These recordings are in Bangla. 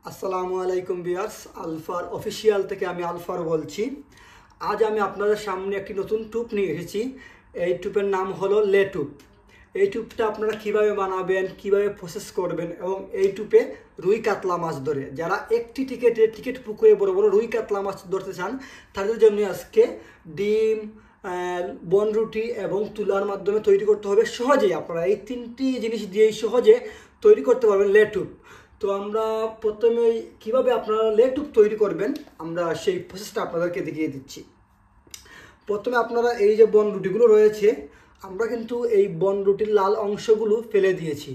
আসসালামু আলাইকুম ভিউয়ার্স, আলফার অফিসিয়াল থেকে আমি আলফার বলছি। আজ আমি আপনাদের সামনে একটি নতুন টুপ নিয়ে এসেছি। এই টুপের নাম হলো লে টুপ। এই টুপটা আপনারা কিভাবে বানাবেন, কিভাবে প্রসেস করবেন এবং এই টুপে রুই কাতলা মাছ ধরে যারা একটি টিকিট পুকুরে বড় বড় রুই কাতলা মাছ ধরতে চান তাদের জন্য আজকে ডিম, বনরুটি এবং তুলার মাধ্যমে তৈরি করতে হবে সহজেই। আপনারা এই তিনটি জিনিস দিয়েই সহজে তৈরি করতে পারবেন লে টুপ। তো আমরা প্রথমে কিভাবে আপনারা লে টুপ তৈরি করবেন আমরা সেই প্রসেসটা আপনাদেরকে দেখিয়ে দিচ্ছি। প্রথমে আপনারা এই যে বনরুটিগুলো রয়েছে, আমরা কিন্তু এই বনরুটির লাল অংশগুলো ফেলে দিয়েছি।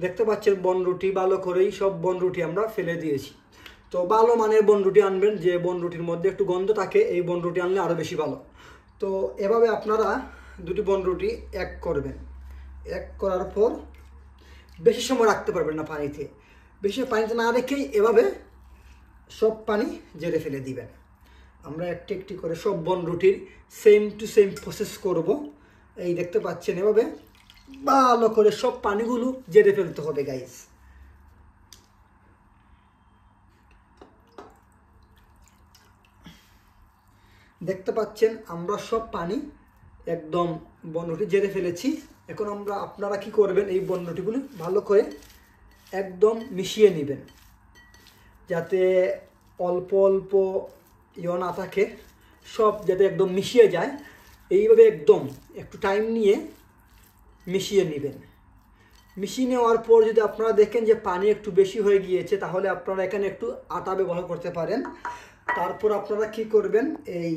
দেখতে পাচ্ছেন বনরুটি ভালো করেই সব বনরুটি আমরা ফেলে দিয়েছি। তো ভালো মানের বনরুটি আনবেন, যে বনরুটির মধ্যে একটু গন্ধ থাকে, এই বনরুটি আনলে আরও বেশি ভালো। তো এভাবে আপনারা দুটি বনরুটি এক করবেন। এক করার পর বেশি সময় রাখতে পারবেন না পানিতে, বেশি পানিতে না রেখেই এভাবে সব পানি ঝেড়ে ফেলে দিবেন। আমরা একটি একটি করে সব বনরুটির সেম টু সেম প্রসেস করব। এই দেখতে পাচ্ছেন এভাবে ভালো করে সব পানিগুলো ঝেড়ে ফেলতে হবে গাইস। দেখতে পাচ্ছেন আমরা সব পানি একদম বনরুটি ঝেড়ে ফেলেছি। এখন আপনারা কি করবেন, এই বনরুটিগুলো ভালো করে একদম মিশিয়ে নেবেন যাতে অল্প অল্প না থাকে, সব যাতে একদম মিশিয়ে যায়। এইভাবে একদম একটু টাইম নিয়ে মিশিয়ে নেবেন। মিশিয়ে নেওয়ার পর যদি আপনারা দেখেন যে পানি একটু বেশি হয়ে গিয়েছে, তাহলে আপনারা এখানে একটু আটা ব্যবহার করতে পারেন। তারপর আপনারা কি করবেন, এই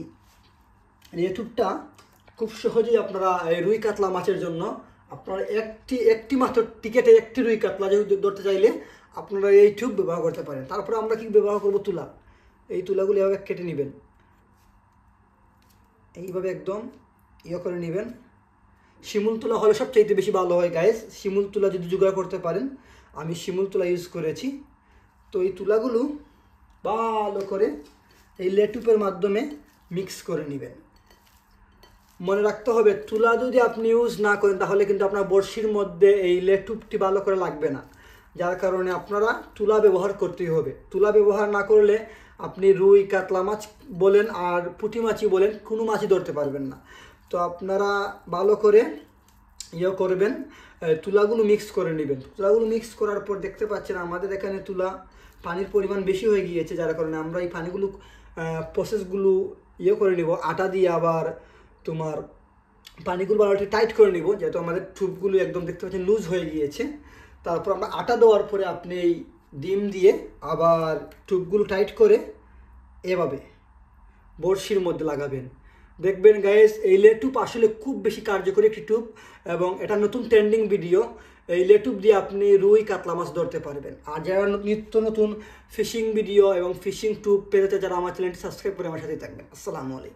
লেটুপটা খুব সহজেই আপনারা এই রুই কাতলা মাছের জন্য আপনারা একটি মাত্র টিকেটে একটি রুই কাতলা যদি ধরতে চাইলে আপনারা এই টিউব ব্যবহার করতে পারেন। তারপরে আমরা কি ব্যবহার করব, তুলা। এই তুলাগুলো এভাবে কেটে নেবেন, এইভাবে একদম করে নেবেন। শিমুল তুলা হলে সবচাইতে বেশি ভালো হয় গাইস। শিমুল তুলা যদি জোগাড় করতে পারেন, আমি শিমুল তুলা ইউজ করেছি। তো এই তুলাগুলো ভালো করে এই লেটুপের মাধ্যমে মিক্স করে নেবেন। মনে রাখতে হবে, তুলা যদি আপনি ইউজ না করেন তাহলে কিন্তু আপনার বড়শির মধ্যে এই লেটুপটি ভালো করে লাগবে না, যার কারণে আপনারা তুলা ব্যবহার করতেই হবে। তুলা ব্যবহার না করলে আপনি রুই কাতলা মাছ বলেন আর পুঁটি মাছই বলেন, কোনো মাছই ধরতে পারবেন না। তো আপনারা ভালো করে করবেন, তুলাগুলো মিক্স করে নেবেন। তুলাগুলো মিক্স করার পর দেখতে পাচ্ছেন আমাদের এখানে তুলা পানির পরিমাণ বেশি হয়ে গিয়েছে, যার কারণে আমরা এই পানিগুলো প্রসেসগুলো করে নিব আটা দিয়ে। আবার তোমার পানিগুলো ভালো টাইট করে নিব, যেহেতু আমাদের টুপগুলো একদম দেখতে পাচ্ছেন লুজ হয়ে গিয়েছে। তারপর আমরা আটা দেওয়ার পরে আপনি এই ডিম দিয়ে আবার টুপগুলো টাইট করে এভাবে বড়শির মধ্যে লাগাবেন। দেখবেন গাইস, এই লেটুপ আসলে খুব বেশি কার্যকরী একটি টুপ এবং এটা নতুন ট্রেন্ডিং ভিডিও। এই লেটুপ দিয়ে আপনি রুই কাতলা মাছ ধরতে পারবেন। আর যারা নিত্য নতুন ফিশিং ভিডিও এবং ফিশিং টুপ পেতে যারা আমার চ্যানেলটি সাবস্ক্রাইব করে আমার সাথেই থাকবেন। আসসালামু আলাইকুম।